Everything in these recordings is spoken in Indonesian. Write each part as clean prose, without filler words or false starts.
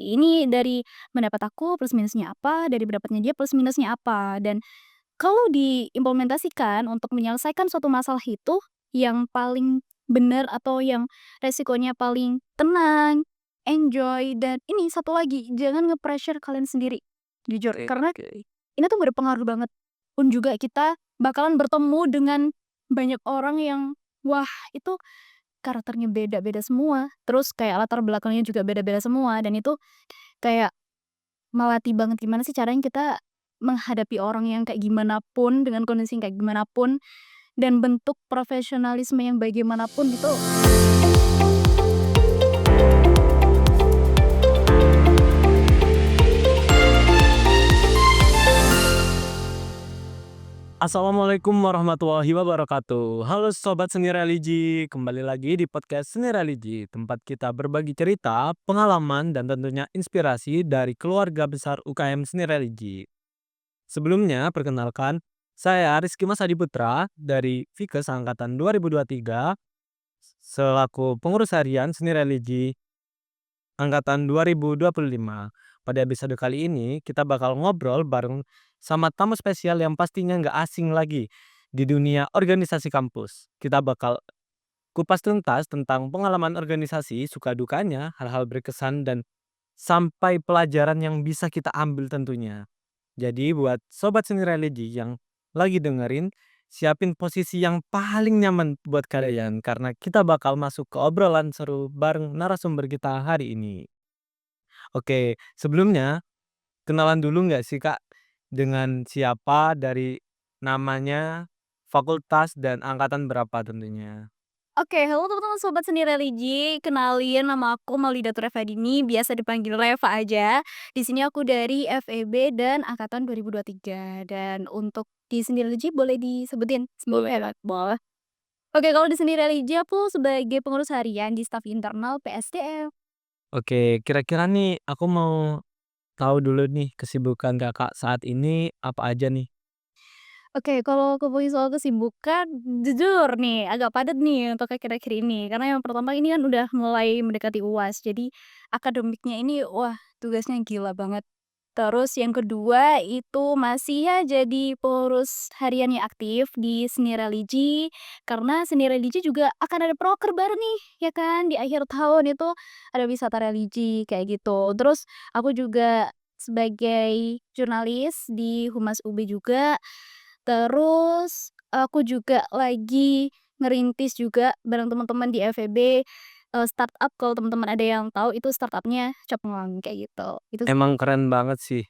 ini dari pendapat aku plus minusnya apa, dari pendapatnya dia plus minusnya apa. Dan kalau diimplementasikan untuk menyelesaikan suatu masalah itu, yang paling benar atau yang resikonya paling tenang, enjoy, dan ini satu lagi, jangan nge-pressure kalian sendiri. Jujur, Oke karena oke. ini tuh berpengaruh banget. Pun juga kita bakalan bertemu dengan banyak orang yang, wah itu karakternya beda-beda semua, terus kayak latar belakangnya juga beda-beda semua, dan itu kayak melatih banget gimana sih caranya kita menghadapi orang yang kayak gimana pun, dengan kondisi yang kayak gimana pun, dan bentuk profesionalisme yang bagaimanapun itu. Assalamualaikum warahmatullahi wabarakatuh. Halo sobat seni religi, kembali lagi di podcast Seni Religi, tempat kita berbagi cerita, pengalaman, dan tentunya inspirasi dari keluarga besar UKM Seni Religi. Sebelumnya, perkenalkan, saya Rizky Mas Adi Putra dari Fikes Angkatan 2023 selaku pengurus harian Seni Religi Angkatan 2025. Pada episode kali ini, kita bakal ngobrol bareng sama tamu spesial yang pastinya nggak asing lagi di dunia organisasi kampus. Kita bakal kupas tuntas tentang pengalaman organisasi, suka dukanya, hal-hal berkesan, dan sampai pelajaran yang bisa kita ambil tentunya. Jadi buat sobat seni religi yang lagi dengerin, siapin posisi yang paling nyaman buat kalian karena kita bakal masuk ke obrolan seru bareng narasumber kita hari ini. Oke, sebelumnya kenalan dulu nggak sih Kak dengan siapa, dari namanya, fakultas, dan angkatan berapa tentunya? Oke, halo teman-teman sobat seni religi, kenalin nama aku Maulida Turefadini, biasa dipanggil Reva aja. Di sini aku dari FEB dan angkatan 2023. Dan untuk di seni religi boleh disebutin sebelumnya boleh. Oke, kalau di seni religi aku sebagai pengurus harian di staf internal PSDM. Oke, kira-kira nih aku mau tahu dulu nih kesibukan Kakak saat ini apa aja nih? Oke, kalau ngomongin soal kesibukan, jujur nih agak padat nih untuk akhir-akhir ini. Karena yang pertama ini kan udah mulai mendekati UAS, jadi akademiknya ini wah tugasnya gila banget. Terus yang kedua itu masih ya jadi pengurus harian yang aktif di seni religi, karena seni religi juga akan ada proker baru nih, ya kan, di akhir tahun itu ada wisata religi kayak gitu. Terus aku juga sebagai jurnalis di Humas UB juga. Terus aku juga lagi ngerintis juga bareng teman-teman di FEB, startup kalau teman-teman ada yang tahu itu startup-nya Capngelang kayak gitu. Itu sih. Emang keren banget sih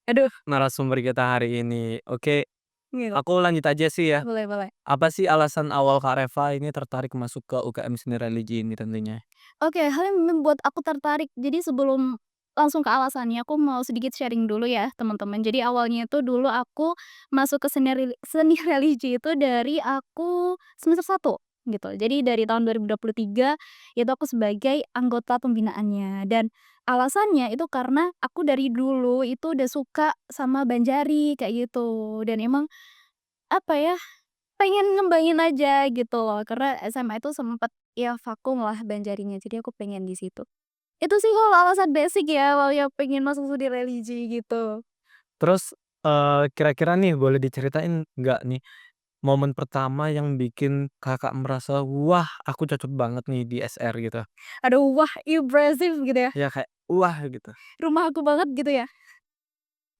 Aduh, narasumber kita hari ini. Oke, gitu. aku lanjut aja sih ya. Boleh boleh. Apa sih alasan awal Kak Reva ini tertarik masuk ke UKM Seni Religi ini tentunya? Oke, hal yang membuat aku tertarik, jadi sebelum langsung ke alasannya, aku mau sedikit sharing dulu ya, teman-teman. Jadi awalnya itu dulu aku masuk ke seni religi itu dari aku semester 1 gitu. Jadi dari tahun 2023 itu aku sebagai anggota pembinaannya, dan alasannya itu karena aku dari dulu itu udah suka sama Banjari kayak gitu, dan emang apa ya, pengen ngembangin aja gitu loh, karena SMA itu sempet ya vakum lah Banjarinya, jadi aku pengen di situ. Itu sih kalau alasan basic ya, kalau yang pengen masuk studi religi gitu. Terus, kira-kira nih boleh diceritain nggak nih, momen pertama yang bikin Kakak merasa, "Wah, aku cocok banget nih di SR," gitu? Aduh, wah impresif gitu ya, Ya kayak, "Wah," gitu. rumah aku banget gitu ya.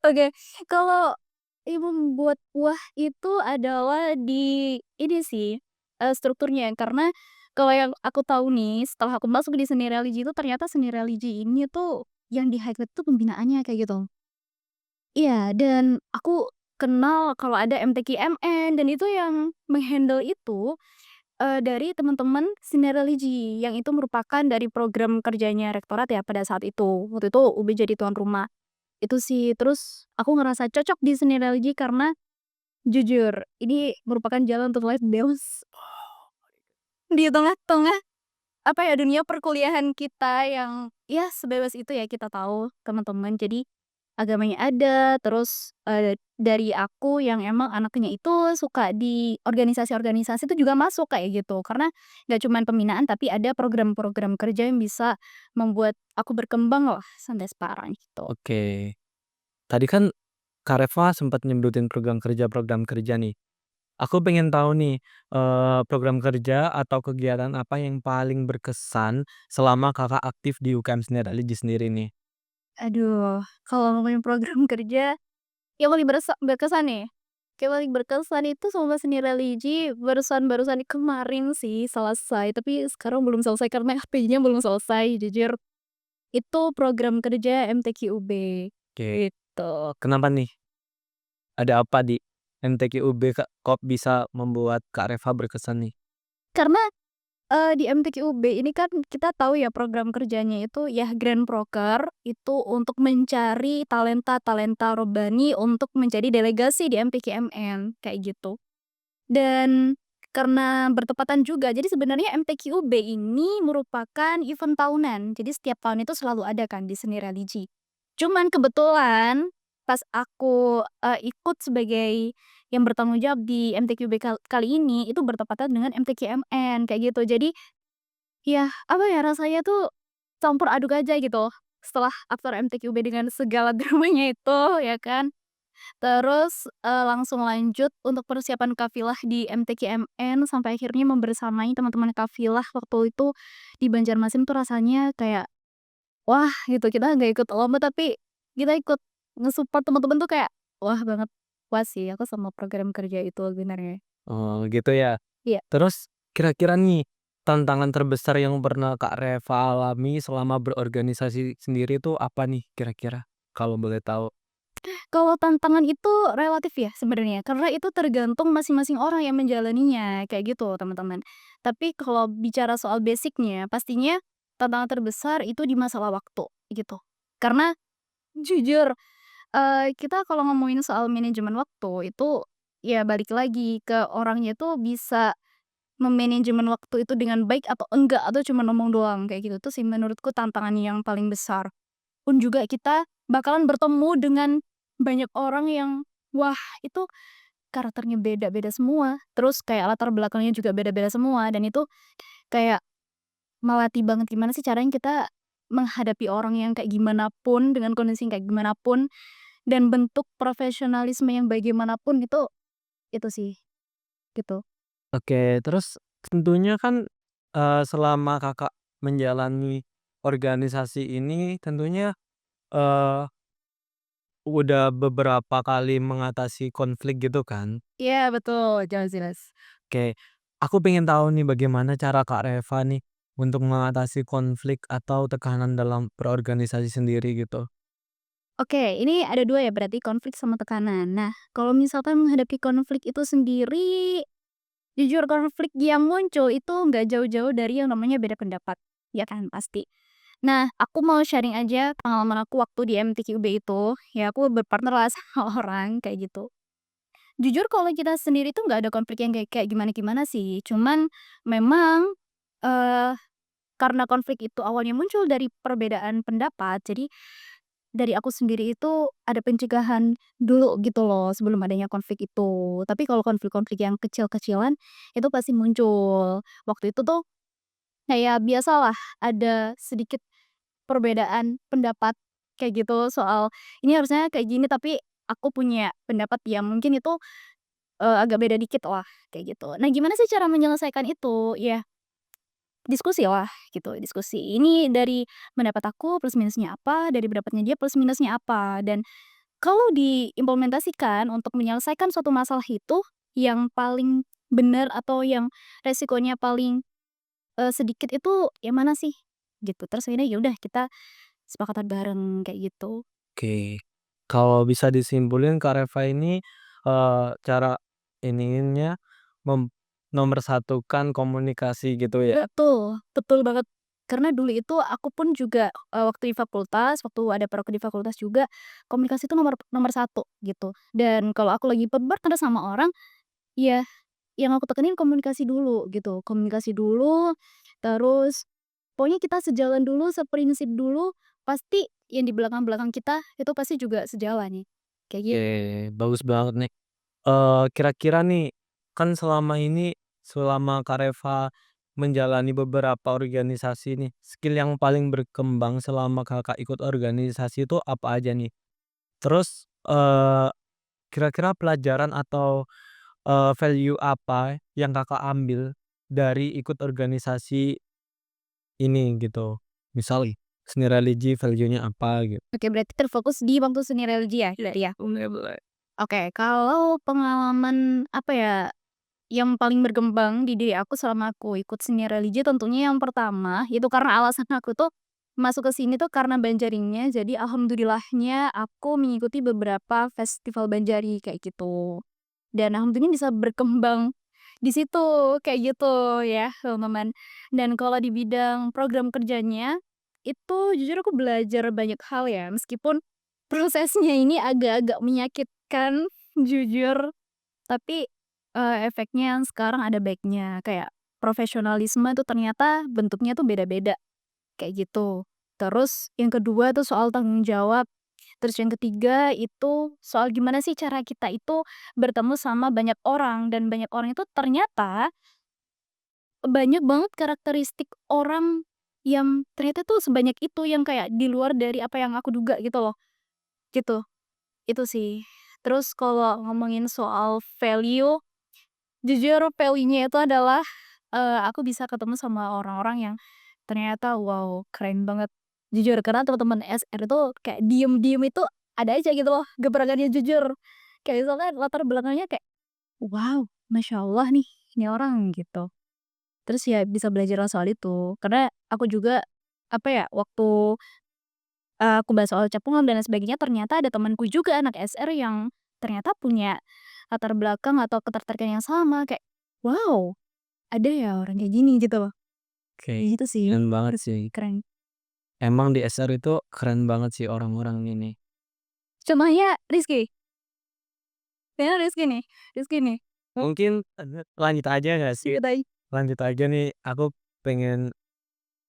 Oke, kalau yang membuat wah itu adalah di ini sih, strukturnya. Karena kalau yang aku tahu nih, setelah aku masuk di seni religi itu ternyata seni religi ini tuh yang di-highlight tuh pembinaannya kayak gitu. Iya, dan aku kenal kalau ada MTQ-MN, dan itu yang meng-handle itu, dari teman-teman seni religi, yang itu merupakan dari program kerjanya rektorat ya pada saat itu. Waktu itu UB jadi tuan rumah. Itu sih, terus aku ngerasa cocok di seni religi karena jujur, ini merupakan jalan untuk life balance di tengah-tengah, apa ya, dunia perkuliahan kita yang ya sebebas itu ya kita tahu, teman-teman. Jadi agamanya ada, terus, dari aku yang emang anaknya itu suka di organisasi-organisasi itu juga masuk kayak gitu. Karena nggak cuman pembinaan tapi ada program-program kerja yang bisa membuat aku berkembang lah sampai sekarang gitu. Oke. Tadi kan Kak Reva sempat nyebutin program kerja nih. Aku pengen tahu nih, program kerja atau kegiatan apa yang paling berkesan selama Kakak aktif di UKM Sendiri sendiri nih? Aduh, kalau ngomongin program kerja yang paling berkesan nih, yang paling berkesan itu sama seni religi barusan-barusan kemarin sih selesai, tapi sekarang belum selesai karena FPI-nya belum selesai jujur. Itu program kerja MTQUB, Oke, gitu. kenapa nih? Ada apa di MTQUB Kak, kok bisa membuat Kak Reva berkesan nih? Karena, di MTQUB ini kan kita tahu ya program kerjanya itu ya Grand Proker, itu untuk mencari talenta-talenta robbani untuk menjadi delegasi di MTQ-MN, kayak gitu. Dan karena bertepatan juga, jadi sebenarnya MTQB ini merupakan event tahunan. Jadi setiap tahun itu selalu ada kan di seni religi. Cuman kebetulan pas aku, ikut sebagai yang bertanggung jawab di MTQB kali ini, itu bertepatan dengan MTQ-MN kayak gitu. Jadi ya, apa ya, rasanya tuh campur aduk aja gitu. Setelah after MTQB dengan segala dramanya itu, ya kan. Terus, langsung lanjut untuk persiapan kafilah di MTQ-MN sampai akhirnya membersamai teman-teman kafilah waktu itu di Banjarmasin tuh rasanya kayak, wah gitu, kita nggak ikut lomba tapi kita ikut nge-support teman-teman tuh kayak, wah banget. Puas sih aku sama program kerja itu sebenarnya. Oh gitu ya. Iya. Terus kira-kira nih, tantangan terbesar yang pernah Kak Reva alami selama berorganisasi sendiri itu apa nih kira-kira? Kalau boleh tahu? Kalau tantangan itu relatif ya sebenarnya, karena itu tergantung masing-masing orang yang menjalaninya, kayak gitu teman-teman. Tapi kalau bicara soal basic-nya, pastinya tantangan terbesar itu di masalah waktu, gitu. Karena jujur, kita kalau ngomongin soal manajemen waktu, itu ya balik lagi ke orangnya tuh bisa memanajemen waktu itu dengan baik atau enggak, atau cuma ngomong doang, kayak gitu. Itu sih menurutku tantangan yang paling besar. Pun juga kita bakalan bertemu dengan banyak orang yang, wah itu karakternya beda-beda semua, terus kayak latar belakangnya juga beda-beda semua, dan itu kayak melatih banget gimana sih caranya kita menghadapi orang yang kayak gimana pun, dengan kondisi yang kayak gimana pun, dan bentuk profesionalisme yang bagaimanapun itu sih, gitu. Oke, terus tentunya kan, selama Kakak menjalani organisasi ini tentunya, eee, udah beberapa kali mengatasi konflik gitu kan? Iya betul, jelas-jelas. Oke, aku pengen tahu nih bagaimana cara Kak Reva nih untuk mengatasi konflik atau tekanan dalam berorganisasi sendiri gitu? Oke, ini ada 2 ya berarti konflik sama tekanan. Nah, kalau misalkan menghadapi konflik itu sendiri, jujur konflik yang muncul itu nggak jauh-jauh dari yang namanya beda pendapat, ya kan pasti. Nah, aku mau sharing aja pengalaman aku waktu di MTQB itu, ya aku berpartner lah sama orang kayak gitu. Jujur kalau kita sendiri tuh nggak ada konflik yang kayak kayak gimana-gimana sih, cuman memang, eee, karena konflik itu awalnya muncul dari perbedaan pendapat, jadi dari aku sendiri itu ada pencegahan dulu gitu loh sebelum adanya konflik itu. Tapi kalau konflik-konflik yang kecil-kecilan itu pasti muncul. Waktu itu tuh kayak biasalah ada sedikit perbedaan pendapat kayak gitu soal, "Ini harusnya kayak gini," tapi aku punya pendapat yang mungkin itu, agak beda dikit lah, kayak gitu. Nah gimana sih cara menyelesaikan itu? Ya diskusi lah gitu, diskusi. Ini dari pendapat aku plus minusnya apa, dari pendapatnya dia plus minusnya apa, dan kalau diimplementasikan untuk menyelesaikan suatu masalah itu, yang paling benar atau yang resikonya paling, sedikit itu yang mana sih? Gitu. Terus akhirnya ya udah kita sepakatan bareng kayak gitu. Oke, kalau bisa disimpulin Kak Reva ini, cara ininya satukan komunikasi gitu ya? Betul, betul banget. Karena dulu itu aku pun juga, waktu di fakultas, waktu ada proker di fakultas juga, komunikasi itu nomor nomor satu gitu. Dan kalau aku lagi berpartner sama orang, ya yang aku tekenin komunikasi dulu gitu, komunikasi dulu, terus pokoknya kita sejalan dulu, seprinsip dulu, pasti yang di belakang-belakang kita itu pasti juga sejalan nih, kayak Oke, gitu. bagus banget nih. Kira-kira nih, kan selama ini, selama Kak Reva menjalani beberapa organisasi nih, skill yang paling berkembang selama Kakak ikut organisasi itu apa aja nih? Terus, kira-kira pelajaran atau, value apa yang Kakak ambil dari ikut organisasi ini gitu? Misal seni religi value-nya apa gitu? Oke, berarti terfokus di waktu seni religi ya berarti ya? Boleh boleh. Oke, kalau pengalaman apa ya, yang paling berkembang di diri aku selama aku ikut seni religi tentunya yang pertama, itu karena alasan aku tuh masuk ke sini tuh karena Banjaringnya. Jadi alhamdulillahnya aku mengikuti beberapa festival Banjari kayak gitu. Dan alhamdulillah bisa berkembang di situ, kayak gitu ya, teman-teman. Dan kalau di bidang program kerjanya, itu jujur aku belajar banyak hal ya, meskipun prosesnya ini agak-agak menyakitkan, jujur. Tapi, efeknya sekarang ada baiknya, kayak profesionalisme itu ternyata bentuknya tuh beda-beda, kayak gitu. Terus yang kedua tuh soal tanggung jawab, terus yang ketiga itu soal gimana sih cara kita itu bertemu sama banyak orang, dan banyak orang itu ternyata banyak banget karakteristik orang yang ternyata tuh sebanyak itu, yang kayak di luar dari apa yang aku duga gitu loh, gitu. Itu sih. Terus kalau ngomongin soal value, jujur value-nya itu adalah, aku bisa ketemu sama orang-orang yang ternyata wow keren banget. Jujur karena teman-teman SR itu kayak diem-diem itu ada aja gitu loh gebrakannya jujur. Kayak misalkan latar belakangnya kayak, wow Masya Allah nih ini orang gitu. Terus ya bisa belajar soal itu. Karena aku juga apa ya, waktu, aku bahas soal cepungan dan lain sebagainya ternyata ada temanku juga anak SR yang ternyata punya latar belakang atau ketertarikan yang sama kayak, wow ada ya orang kayak gini gitu loh. Oke, Kayak gitu sih, keren banget terus sih. keren. Emang di SR itu keren banget sih orang-orang ini. Contohnya Rizky, kayaknya Rizky nih, Mungkin lanjut aja nggak sih? ceritain. Lanjut aja nih, aku pengen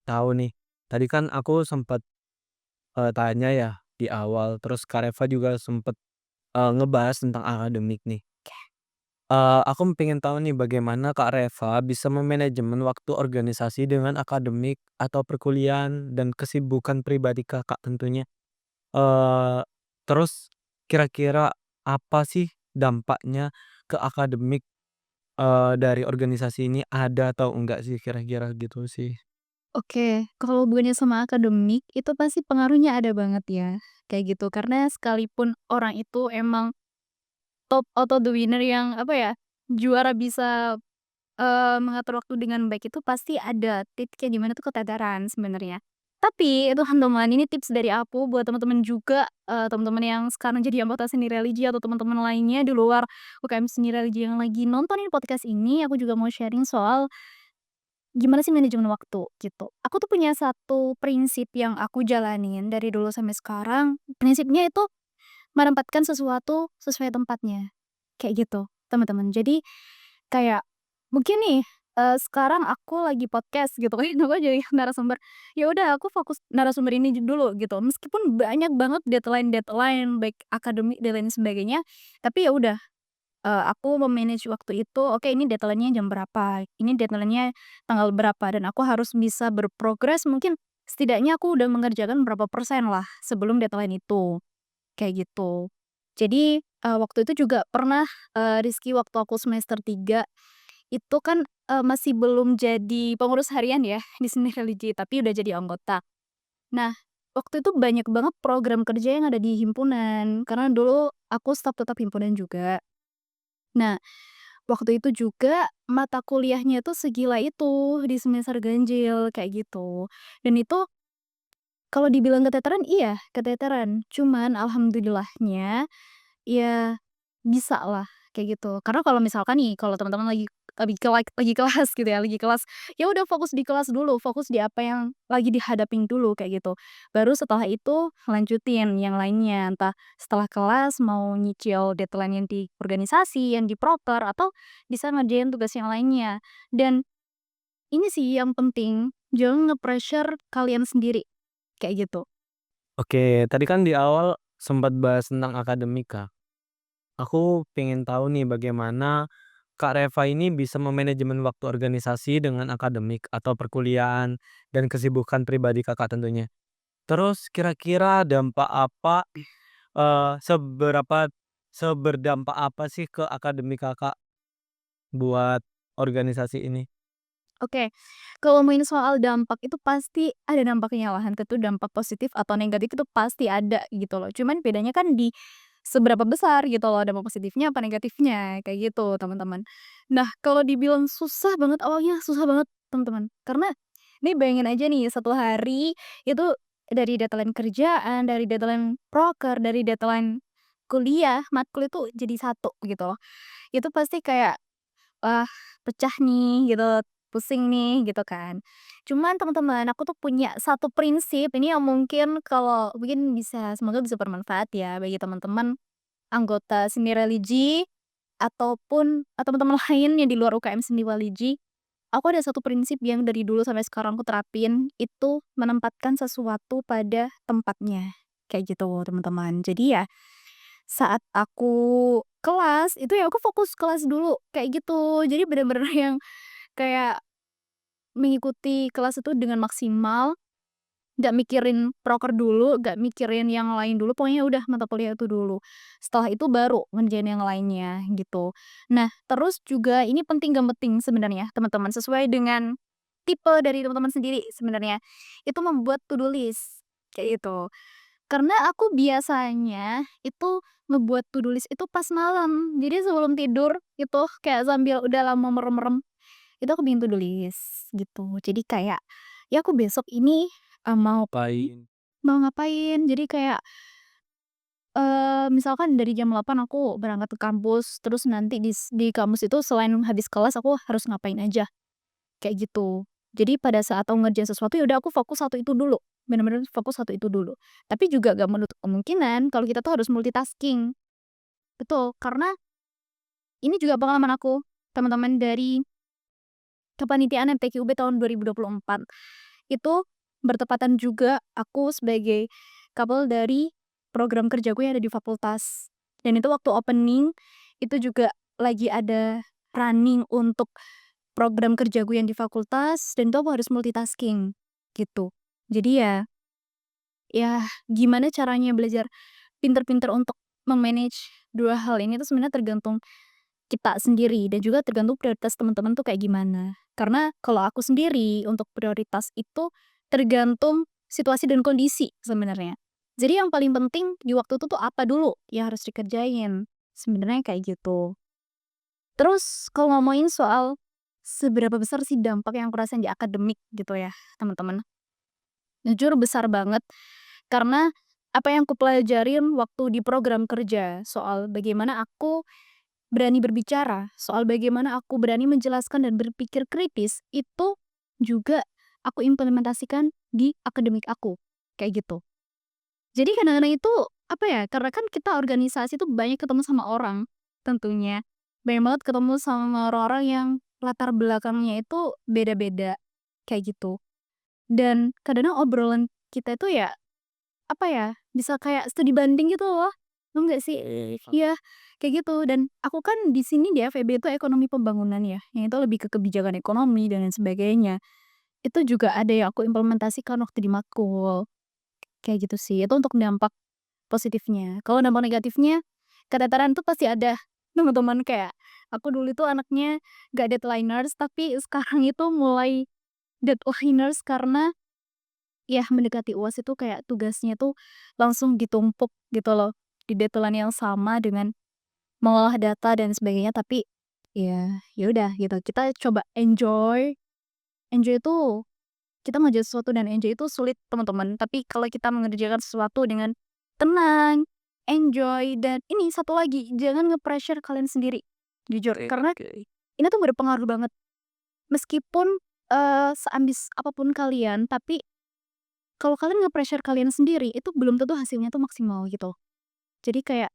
tahu nih. Tadi kan aku sempat, tanya ya di awal, terus Kak Reva juga sempet, ngebahas tentang akademik nih. Aku pengen tahu nih bagaimana Kak Reva bisa memanajemen waktu organisasi dengan akademik atau perkuliahan dan kesibukan pribadi Kakak tentunya. Eee, Terus kira-kira apa sih dampaknya ke akademik, dari organisasi ini, ada atau enggak sih kira-kira gitu sih? Oke, kalau hubungannya sama akademik itu pasti pengaruhnya ada banget ya, kayak gitu. Karena sekalipun orang itu emang top atau the winner yang apa ya, juara bisa, mengatur waktu dengan baik itu pasti ada titiknya di mana tuh keteteran sebenarnya. Tapi itu teman-teman ini tips dari aku buat teman-teman juga, teman-teman yang sekarang jadi anggota seni religi atau teman-teman lainnya di luar UKM seni religi yang lagi nontonin podcast ini, aku juga mau sharing soal gimana sih manajemen waktu, gitu. Aku tuh punya satu prinsip yang aku jalanin dari dulu sampai sekarang, prinsipnya itu menempatkan sesuatu sesuai tempatnya, kayak gitu, teman-teman. Jadi, kayak mungkin nih, sekarang aku lagi podcast gitu kan, aku jadi narasumber, ya udah aku fokus narasumber ini dulu gitu, meskipun banyak banget deadline-deadline, baik akademik dan lain sebagainya, tapi ya udah. Aku me-manage waktu itu, oke ini deadline-nya jam berapa, ini deadline-nya tanggal berapa, dan aku harus bisa berprogres mungkin setidaknya aku udah mengerjakan berapa persen lah sebelum deadline itu, kayak gitu. Jadi, waktu itu juga pernah, Rizky waktu aku semester 3 itu kan, masih belum jadi pengurus harian ya di seni religi, tapi udah jadi anggota. Nah, waktu itu banyak banget program kerja yang ada di himpunan, karena dulu aku staf tetap himpunan juga. Nah, waktu itu juga mata kuliahnya tuh segila itu di semester ganjil kayak gitu. Dan itu kalau dibilang keteteran, iya keteteran. Cuman alhamdulillahnya ya bisalah kayak gitu. Karena kalau misalkan nih, kalau teman-teman lagi kelas gitu ya, lagi kelas, ya udah fokus di kelas dulu, fokus di apa yang lagi dihadapin dulu kayak gitu. Baru setelah itu lanjutin yang lainnya, entah setelah kelas mau nyicil deadline yang di organisasi, yang di proker, atau bisa ngerjain tugas yang lainnya. Dan ini sih yang penting, jangan nge-pressure kalian sendiri, kayak gitu. Oke, tadi kan di awal sempat bahas tentang akademik, Kak. Aku pengen tahu nih bagaimana Kak Reva ini bisa memanajemen waktu organisasi dengan akademik atau perkuliahan dan kesibukan pribadi Kakak tentunya. Terus kira-kira dampak apa, seberdampak apa sih ke akademik Kakak buat organisasi ini? Oke, kalau ngomongin soal dampak itu pasti ada dampaknya lah, entah itu dampak positif atau negatif itu pasti ada gitu loh. Cuman bedanya kan di seberapa besar gitu loh, dampak positifnya apa negatifnya, kayak gitu teman-teman. Nah, kalau dibilang susah banget awalnya, susah banget teman-teman. Karena ini bayangin aja nih, satu hari itu dari deadline kerjaan, dari deadline proker, dari deadline kuliah, matkul itu jadi satu gitu loh. Itu pasti kayak wah, pecah nih gitu, pusing nih gitu kan. Cuman teman-teman, aku tuh punya satu prinsip ini yang mungkin kalau mungkin bisa semoga bisa bermanfaat ya bagi teman-teman anggota seni religi ataupun teman-teman lain yang di luar UKM seni religi. Aku ada satu prinsip yang dari dulu sampai sekarang aku terapin, itu menempatkan sesuatu pada tempatnya. Kayak gitu teman-teman. Jadi ya saat aku kelas, itu ya aku fokus kelas dulu, kayak gitu. Jadi bener-bener yang kayak mengikuti kelas itu dengan maksimal, nggak mikirin proker dulu, nggak mikirin yang lain dulu, pokoknya udah mata kuliah itu dulu. Setelah itu baru ngerjain yang lainnya, gitu. Nah, terus juga ini penting gak penting sebenarnya, teman-teman, sesuai dengan tipe dari teman-teman sendiri sebenarnya, itu membuat to do list, kayak gitu. Karena aku biasanya itu ngebuat to do list itu pas malam. Jadi sebelum tidur itu kayak sambil udah lama merem-merem, itu aku bikin to do list gitu. Jadi kayak, ya aku besok ini, mau pergi, Ngapain? mau ngapain. Jadi kayak, misalkan dari jam 8 aku berangkat ke kampus, terus nanti di kampus itu selain habis kelas aku harus ngapain aja, kayak gitu. Jadi pada saat aku ngerjain sesuatu, ya udah aku fokus satu itu dulu, bener-bener fokus satu itu dulu. Tapi juga gak menutup kemungkinan kalau kita tuh harus multitasking. Betul, karena ini juga pengalaman aku, teman-teman, dari kepanitiaan MTQB tahun 2024. Itu bertepatan juga aku sebagai kabel dari program kerjaku yang ada di fakultas. Dan itu waktu opening, itu juga lagi ada running untuk program kerjaku yang di fakultas, dan itu aku harus multitasking, gitu. Jadi ya gimana caranya belajar pinter-pinter untuk me-manage 2 hal ini tuh sebenarnya tergantung kita sendiri dan juga tergantung prioritas teman-teman tuh kayak gimana. Karena kalau aku sendiri untuk prioritas itu tergantung situasi dan kondisi sebenarnya. Jadi yang paling penting di waktu itu tuh apa dulu yang harus dikerjain, sebenarnya kayak gitu. Terus kalau ngomongin soal seberapa besar sih dampak yang aku rasain di akademik gitu ya, teman-teman. Jujur besar banget karena apa yang kupelajarin waktu di program kerja soal bagaimana aku berani berbicara, soal bagaimana aku berani menjelaskan dan berpikir kritis, itu juga aku implementasikan di akademik aku, kayak gitu. Jadi kadang-kadang itu, apa ya, karena kan kita organisasi tuh banyak ketemu sama orang, tentunya. Banyak banget ketemu sama orang-orang yang latar belakangnya itu beda-beda, kayak gitu. Dan kadang-kadang obrolan kita itu ya apa ya, bisa kayak studi banding gitu loh, paham nggak sih? Iya, kayak gitu dan aku kan di sini di FEB itu ekonomi pembangunan ya, yang itu lebih ke kebijakan ekonomi dan lain sebagainya. Itu juga ada yang aku implementasikan waktu di matkul, kayak gitu sih. Itu untuk dampak positifnya. Kalau dampak negatifnya, keteteran tuh pasti ada, teman-teman. Kayak aku dulu itu anaknya nggak deadliners, tapi sekarang itu mulai deadliners karena ya, mendekati UAS itu kayak tugasnya tuh langsung ditumpuk gitu loh, di deadline yang sama dengan mengolah data dan sebagainya, tapi ya udah gitu, kita coba enjoy. Enjoy itu kita ngerjain sesuatu dan enjoy itu sulit teman-teman, tapi kalau kita mengerjakan sesuatu dengan tenang, enjoy, dan ini satu lagi, jangan nge-pressure kalian sendiri, jujur. Oke, Karena oke. ini tuh berpengaruh banget, meskipun, seambis apapun kalian, tapi kalau kalian nge-pressure kalian sendiri, itu belum tentu hasilnya tuh maksimal gitu. Jadi kayak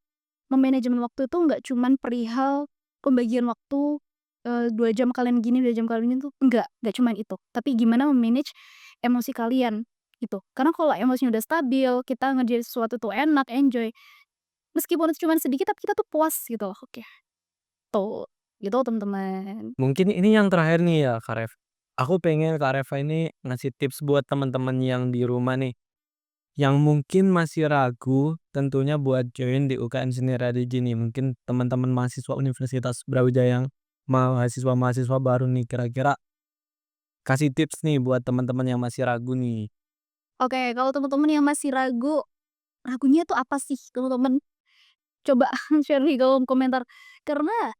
memanajemen waktu itu nggak cuman perihal pembagian waktu, 2 jam kalian gini, 2 jam kalian itu, enggak cuman itu. Tapi gimana me-manage emosi kalian, gitu. Karena kalau emosinya udah stabil, kita ngerjain sesuatu tuh enak, enjoy, meskipun itu cuman sedikit tapi kita tuh puas gitu loh. Oke, tuh, gitu teman-teman. Mungkin ini yang terakhir nih ya Kak Ref. Aku pengen Kak Reva ini ngasih tips buat teman-teman yang di rumah nih, yang mungkin masih ragu tentunya buat join di UKM Seni Religi nih. Mungkin teman-teman mahasiswa Universitas Brawijaya yang mahasiswa-mahasiswa baru nih, kira-kira kasih tips nih buat teman-teman yang masih ragu nih. Oke, kalau teman-teman yang masih ragu, ragunya tuh apa sih teman-teman? Coba share di kolom komentar. Karena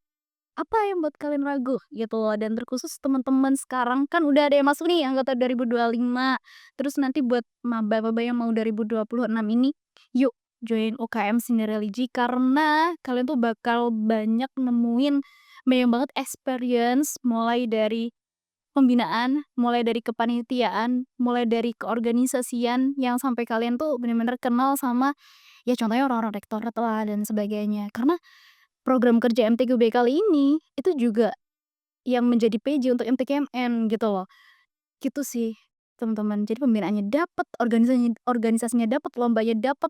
apa yang buat kalian ragu gitu loh, dan terkhusus teman-teman sekarang kan udah ada yang masuk nih anggota 2025, terus nanti buat maba-maba yang mau 2026 ini, yuk join UKM Seni Religi karena kalian tuh bakal banyak banget experience mulai dari pembinaan, mulai dari kepanitiaan, mulai dari keorganisasian yang sampai kalian tuh bener-bener kenal sama, ya contohnya orang-orang rektorat lah dan sebagainya. Karena program kerja MTQB kali ini, itu juga yang menjadi PJ untuk MTKMN gitu loh. Gitu sih, teman-teman. Jadi pembinaannya dapet, organisasinya dapet, lombanya dapet,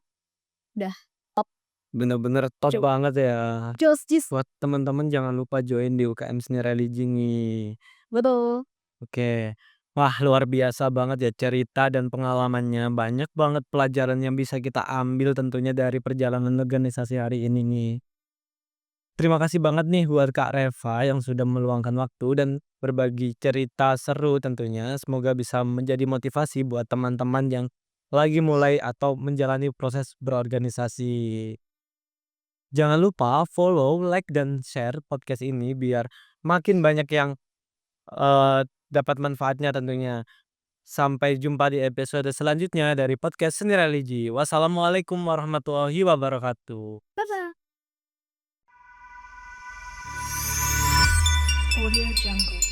udah top, Bener-bener top jo banget ya. jos jis. Buat teman-teman jangan lupa join di UKM Seni Religi nih. Betul. Oke. Wah, luar biasa banget ya cerita dan pengalamannya. Banyak banget pelajaran yang bisa kita ambil tentunya dari perjalanan organisasi hari ini nih. Terima kasih banget nih buat Kak Reva yang sudah meluangkan waktu dan berbagi cerita seru tentunya. Semoga bisa menjadi motivasi buat teman-teman yang lagi mulai atau menjalani proses berorganisasi. Jangan lupa follow, like, dan share podcast ini biar makin banyak yang dapat manfaatnya tentunya. Sampai jumpa di episode selanjutnya dari podcast Seni Religi. Wassalamualaikum warahmatullahi wabarakatuh. Dadah. Audio Jungle.